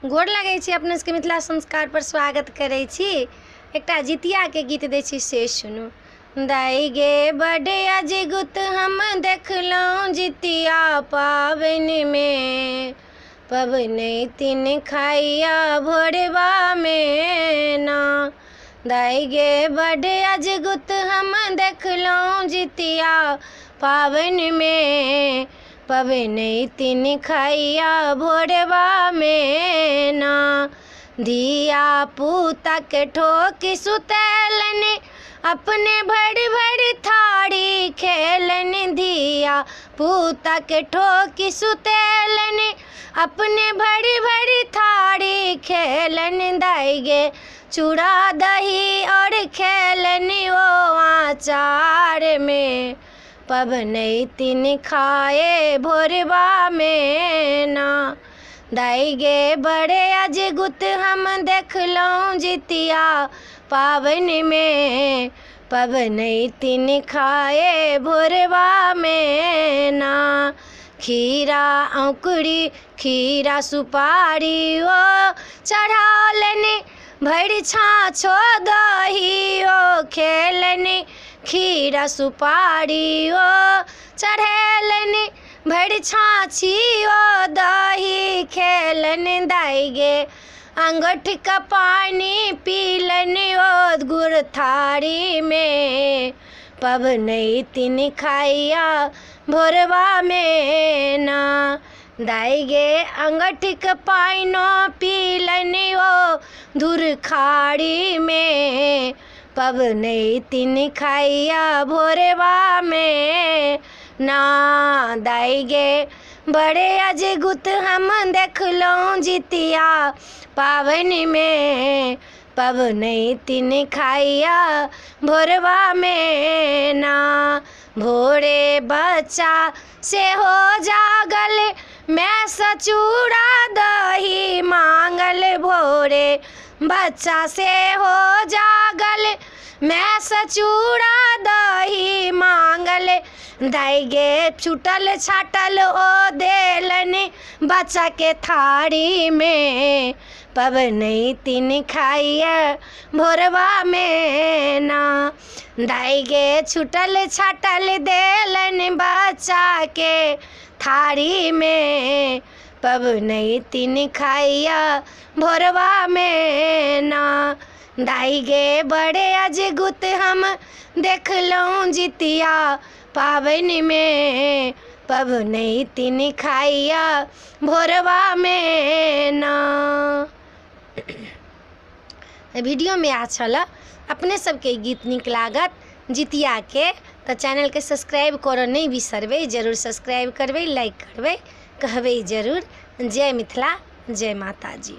गोर लागै छी, अपने सबके मिथिला संस्कार पर स्वागत करै छी। एकटा जितिया के गीत दै छी से सुनू। दाई गे बड़े अजगुत हम देखलहुँ जितिया पाबनि में, पबनैतिन खाइया भोरबा में ना। दाई गे बड़े अजगुत हम देखलहुँ जितिया पाबनि में, पबनैतिन खाइया भोरबा में ना। धिया पुता के ठोकी सुतैलनि, अपने भरि भरि थारी खेलनि। धिया पुता के ठोकी सुतैलनि, अपने भरि भरि थारी खेलनि। दाई गे चूड़ा दही और खेलनि ओ आचार में, पबनैतिन खाए भोरबा में ना। दाई गे बड़े अजगुत हम देखलहुँ जितिया पाबनि में, पबनैतिन खाए भोरबा में ना। खीरा औंकड़ी खीरा सुपारी ओ चढ़ालनि, भरि छाछो दही ओ खेलनि। खीरा सुपारी ओ चढ़ेलनि, भरि छाछी ओ दही खेलनि। दाई गे अंगूठी का पानी पीलनि ओ गुड़ थारी में, पबनैतिन खाइया भोरबा में ना। दाई गे अंगूठी का पानो पीलनि ओ धुर खाड़ी में, पबनैतिन खाइया भोरबा में ना। दाई गे बड़े अजगुत हम देखलहुँ जितिया पाबनि में, पबनैतिन खाइया भोरबा में ना। भोरे बच्चा से हो जागल, मैं सचूड़ा दही मांगल। भोरे बच्चा से हो जागल, मैं सचूड़ा दही मांगल। दाई गे छूटल छाटल ओ देलनि बच्चा के थारी में, पबनैतिन खाइया भोरबा में ना। दाई गे छूटल छाटल देलनि बच्चा के थारी में, पबनैतिन खाइया भोरबा में ना। दाई गे बड़े अजगुत हम देखलहुँ जितिया पाबनि में, पबनैतिन खाइया भोरबा में ना। वीडियो में अच्छा लग अपने सबके गीत नीक लागत जितिया के तो चैनल के सब्सक्राइब करऽ नहीं बिसरबै। जरूर सब्सक्राइब करबै, लाइक करबै, कहबै जरूर। जय मिथिला, जय माता जी।